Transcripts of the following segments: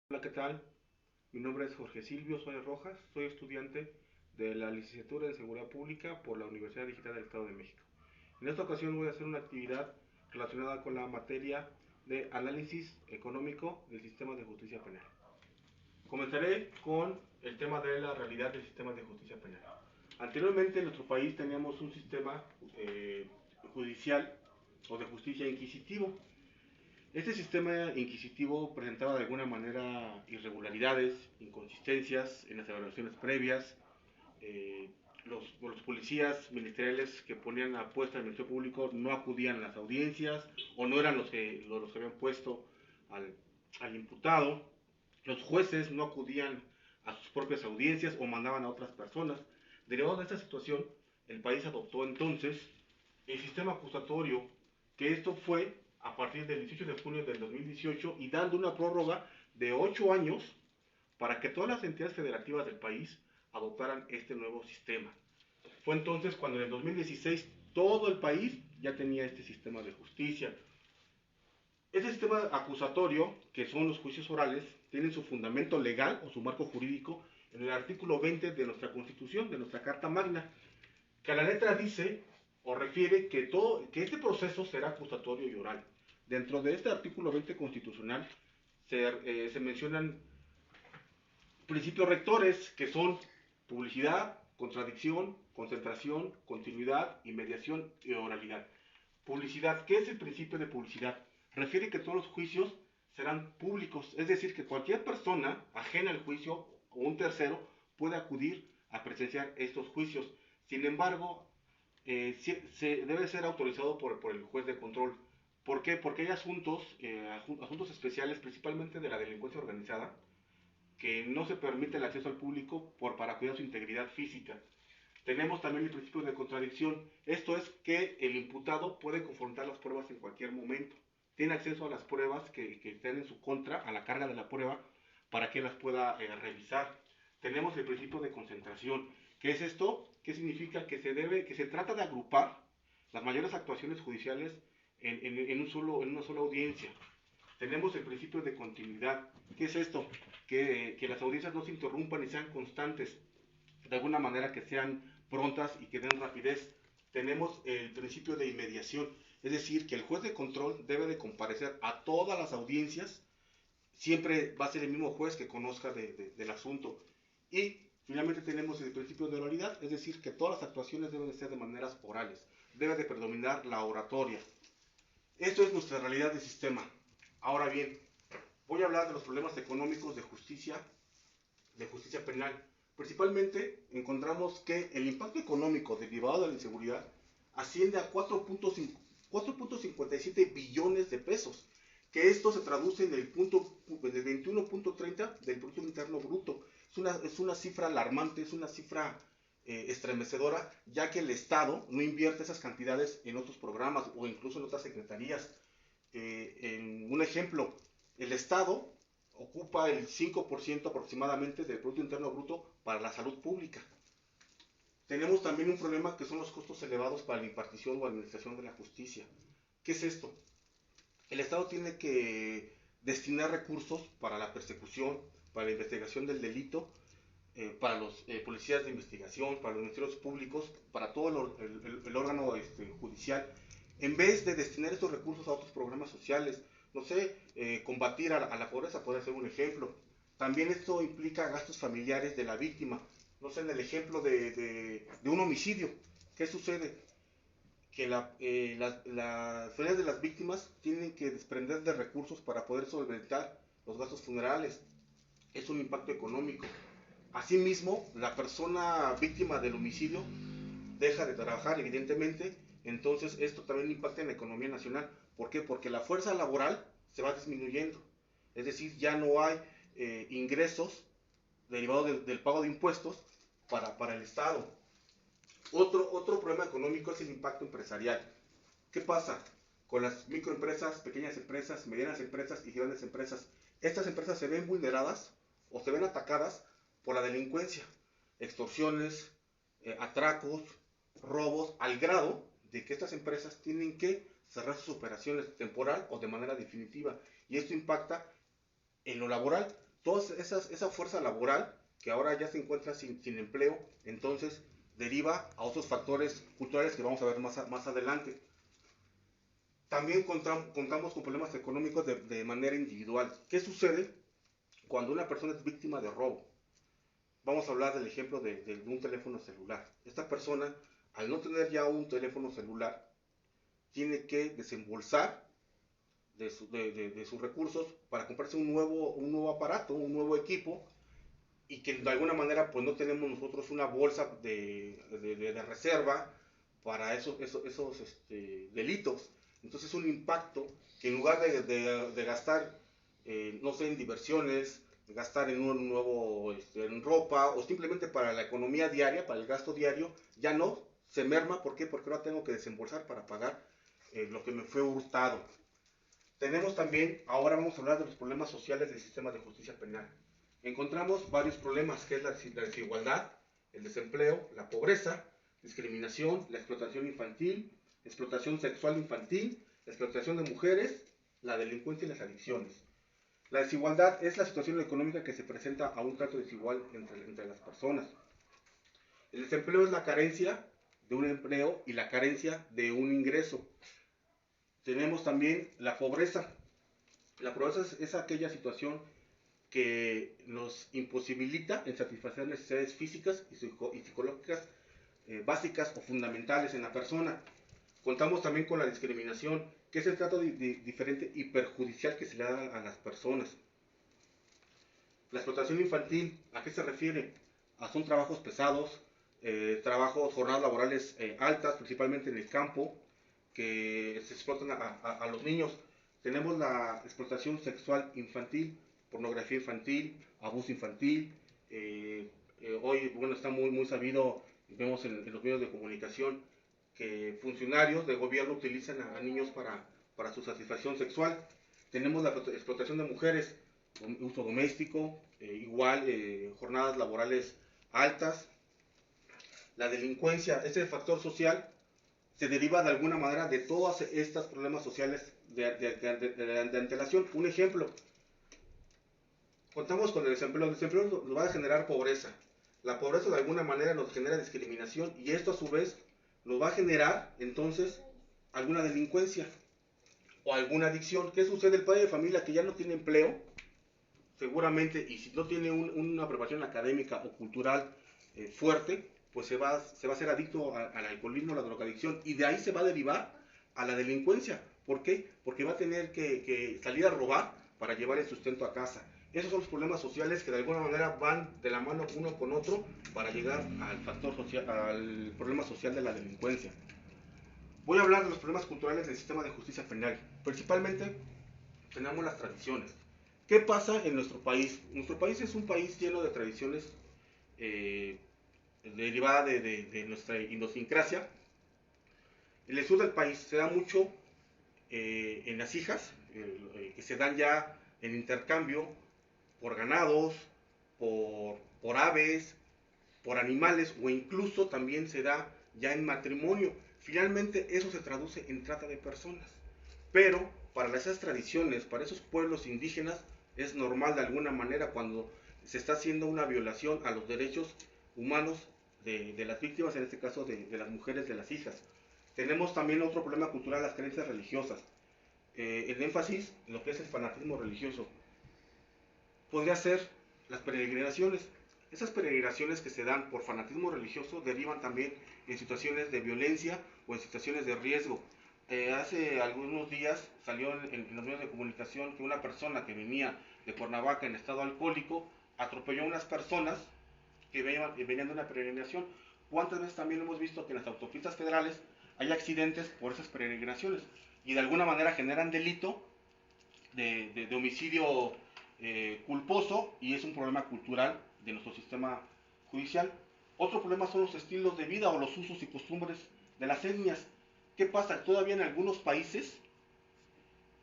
Hola, ¿qué tal? Mi nombre es Jorge Silvio Suárez Rojas, soy estudiante de la licenciatura en Seguridad Pública por la Universidad Digital del Estado de México. En esta ocasión voy a hacer una actividad relacionada con la materia de análisis económico del sistema de justicia penal. Comenzaré con el tema de la realidad del sistema de justicia penal. Anteriormente en nuestro país teníamos un sistema judicial o de justicia inquisitivo. Este sistema inquisitivo presentaba de alguna manera irregularidades, inconsistencias en las evaluaciones previas. eh, los policías ministeriales que ponían a puesta el Ministerio Público no acudían a las audiencias o no eran los que habían puesto al imputado. Los jueces no acudían a sus propias audiencias o mandaban a otras personas. Derivado de esta situación, el país adoptó entonces el sistema acusatorio, que esto fue a partir del 18 de junio del 2018 y dando una prórroga de 8 años para que todas las entidades federativas del país adoptaran este nuevo sistema. Fue entonces cuando en el 2016 todo el país ya tenía este sistema de justicia. Este sistema acusatorio, que son los juicios orales, tiene su fundamento legal o su marco jurídico en el artículo 20 de nuestra Constitución, de nuestra Carta Magna, que a la letra dice o refiere que este proceso será acusatorio y oral. Dentro de este artículo 20 constitucional se mencionan principios rectores que son publicidad, contradicción, concentración, continuidad, inmediación y oralidad. Publicidad, ¿qué es el principio de publicidad? Refiere que todos los juicios serán públicos, es decir, que cualquier persona ajena al juicio o un tercero puede acudir a presenciar estos juicios. Sin embargo, se debe ser autorizado por el juez de control. ¿Por qué? Porque hay asuntos especiales, principalmente de la delincuencia organizada, que no se permite el acceso al público para cuidar su integridad física. Tenemos también el principio de contradicción. Esto es que el imputado puede confrontar las pruebas en cualquier momento. Tiene acceso a las pruebas que estén en su contra, a la carga de la prueba, para que las pueda revisar. Tenemos el principio de concentración. ¿Qué es esto? ¿Qué significa? Que se trata de agrupar las mayores actuaciones judiciales en una sola audiencia. Tenemos el principio de continuidad. ¿Qué es esto? Que las audiencias no se interrumpan y sean constantes, de alguna manera que sean prontas y que den rapidez. Tenemos el principio de inmediación, es decir, que el juez de control debe de comparecer a todas las audiencias, siempre va a ser el mismo juez que conozca del asunto. Y finalmente tenemos el principio de oralidad, es decir, que todas las actuaciones deben de ser de maneras orales, debe de predominar la oratoria. Esto es nuestra realidad de sistema. Ahora bien, voy a hablar de los problemas económicos de justicia penal. Principalmente encontramos que el impacto económico derivado de la inseguridad asciende a 4.57 billones de pesos, que esto se traduce en el 21.30 del Producto Interno Bruto. Es una cifra alarmante, es una cifra estremecedora, ya que el Estado no invierte esas cantidades en otros programas o incluso en otras secretarías. En un ejemplo, el Estado ocupa el 5% aproximadamente del Producto Interno Bruto para la salud pública. Tenemos también un problema que son los costos elevados para la impartición o administración de la justicia. ¿Qué es esto? El Estado tiene que destinar recursos para la persecución, para la investigación del delito, para los policías de investigación, para los ministerios públicos, para todo el órgano judicial, en vez de destinar estos recursos a otros programas sociales. No sé, combatir a la pobreza puede ser un ejemplo. También esto implica gastos familiares de la víctima. No sé, en el ejemplo de un homicidio, ¿qué sucede? Que las familias de las víctimas tienen que desprender de recursos para poder solventar los gastos funerales. Es un impacto económico. Asimismo, la persona víctima del homicidio deja de trabajar, evidentemente, entonces esto también impacta en la economía nacional. ¿Por qué? Porque la fuerza laboral se va disminuyendo. Es decir, ya no hay ingresos derivados del pago de impuestos para el Estado. Otro problema económico es el impacto empresarial. ¿Qué pasa con las microempresas, pequeñas empresas, medianas empresas y grandes empresas? Estas empresas se ven vulneradas o se ven atacadas por la delincuencia, extorsiones, atracos, robos, al grado de que estas empresas tienen que cerrar sus operaciones temporal o de manera definitiva. Y esto impacta en lo laboral, esa fuerza laboral que ahora ya se encuentra sin empleo, entonces deriva a otros factores culturales que vamos a ver más adelante. También contamos con problemas económicos de manera individual. ¿Qué sucede cuando una persona es víctima de robo? Vamos a hablar del ejemplo de un teléfono celular. Esta persona, al no tener ya un teléfono celular, tiene que desembolsar de sus recursos para comprarse un nuevo aparato, un nuevo equipo, y que de alguna manera pues no tenemos nosotros una bolsa de reserva para esos delitos. Entonces es un impacto que en lugar de gastar, no sé, en diversiones, gastar en un nuevo, en ropa, o simplemente para la economía diaria, para el gasto diario, ya no, se merma. ¿Por qué? Porque ahora tengo que desembolsar para pagar lo que me fue hurtado. Tenemos también, ahora vamos a hablar de los problemas sociales del sistema de justicia penal. Encontramos varios problemas, que es la desigualdad, el desempleo, la pobreza, discriminación, la explotación infantil, explotación sexual infantil, la explotación de mujeres, la delincuencia y las adicciones. La desigualdad es la situación económica que se presenta a un trato desigual entre las personas. El desempleo es la carencia de un empleo y la carencia de un ingreso. Tenemos también la pobreza. La pobreza es aquella situación que nos imposibilita en satisfacer necesidades físicas y psicológicas básicas o fundamentales en la persona. Contamos también con la discriminación, que es el trato diferente y perjudicial que se le da a las personas. La explotación infantil, ¿a qué se refiere? Son trabajos pesados, jornadas laborales altas, principalmente en el campo, que se explotan a los niños. Tenemos la explotación sexual infantil, pornografía infantil, abuso infantil. Hoy, bueno, está muy sabido, vemos en los medios de comunicación, que funcionarios de gobierno utilizan a niños para su satisfacción sexual. Tenemos la explotación de mujeres, uso doméstico, jornadas laborales altas. La delincuencia, ese factor social, se deriva de alguna manera de todos estos problemas sociales de antelación. Un ejemplo, contamos con el desempleo. El desempleo nos va a generar pobreza. La pobreza de alguna manera nos genera discriminación, y esto a su vez nos va a generar entonces alguna delincuencia o alguna adicción. ¿Qué sucede? El padre de familia que ya no tiene empleo, seguramente, y si no tiene una preparación académica o cultural fuerte, pues se va a hacer adicto al alcoholismo, a la drogadicción, y de ahí se va a derivar a la delincuencia. ¿Por qué? Porque va a tener que salir a robar para llevar el sustento a casa. Esos son los problemas sociales que de alguna manera van de la mano uno con otro para llegar al factor social, al problema social de la delincuencia. Voy a hablar de los problemas culturales del sistema de justicia penal. Principalmente tenemos las tradiciones. ¿Qué pasa en nuestro país? Nuestro país es un país lleno de tradiciones derivada de nuestra idiosincrasia. En el sur del país se da mucho en las hijas, que se dan ya en intercambio por ganados, por aves, por animales, o incluso también se da ya en matrimonio. Finalmente eso se traduce en trata de personas. Pero para esas tradiciones, para esos pueblos indígenas, es normal de alguna manera cuando se está haciendo una violación a los derechos humanos de las víctimas, en este caso de las mujeres, de las hijas. Tenemos también otro problema cultural, las creencias religiosas. El énfasis en lo que es el fanatismo religioso. Podría ser las peregrinaciones. Esas peregrinaciones que se dan por fanatismo religioso derivan también en situaciones de violencia o en situaciones de riesgo. Hace algunos días salió en los medios de comunicación que una persona que venía de Cuernavaca en estado alcohólico atropelló a unas personas que venían de una peregrinación. ¿Cuántas veces también hemos visto que en las autopistas federales hay accidentes por esas peregrinaciones? Y de alguna manera generan delito de homicidio culposo, y es un problema cultural de nuestro sistema judicial. Otro problema son los estilos de vida o los usos y costumbres de las etnias. ¿Qué pasa? Todavía en algunos países,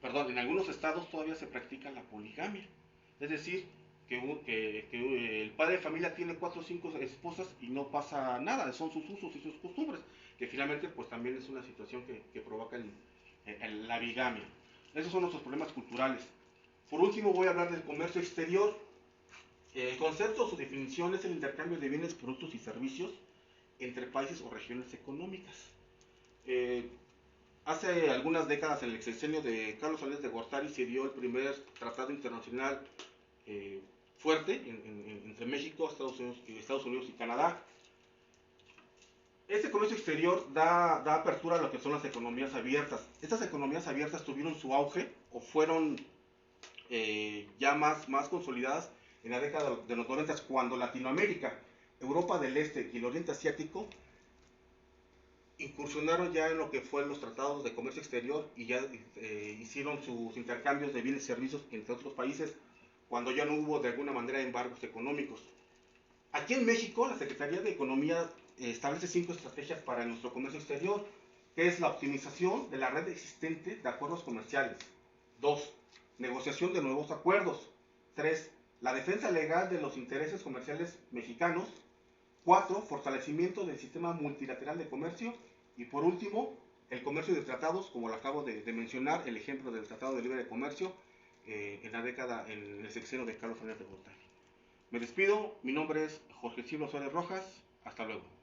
en algunos estados todavía se practica la poligamia. Es decir, que el padre de familia tiene 4 o 5 esposas y no pasa nada, son sus usos y sus costumbres, que finalmente pues también es una situación que provoca la bigamia. Esos son nuestros problemas culturales. Por último voy a hablar del comercio exterior. El concepto o su definición es el intercambio de bienes, productos y servicios entre países o regiones económicas. Eh, Hace algunas décadas, en el sexenio de Carlos Salinas de Gortari, se dio el primer tratado internacional eh, fuerte entre México, Estados Unidos y Canadá. Este comercio exterior da apertura a lo que son las economías abiertas. Estas economías abiertas tuvieron su auge o fueron ya más consolidadas en la década de los 90, cuando Latinoamérica, Europa del Este y el Oriente Asiático incursionaron ya en lo que fue los tratados de comercio exterior y ya hicieron sus intercambios de bienes y servicios entre otros países, cuando ya no hubo de alguna manera embargos económicos. Aquí en México, la Secretaría de Economía establece 5 estrategias para nuestro comercio exterior, que es la optimización de la red existente de acuerdos comerciales. 2. Negociación de nuevos acuerdos. 3. La defensa legal de los intereses comerciales mexicanos. 4. Fortalecimiento del sistema multilateral de comercio. Y por último, el comercio de tratados, como lo acabo de mencionar, el ejemplo del Tratado de Libre Comercio en el sexenio de Carlos Salinas de Gortari. Me despido, mi nombre es Jorge Silva Suárez Rojas, hasta luego.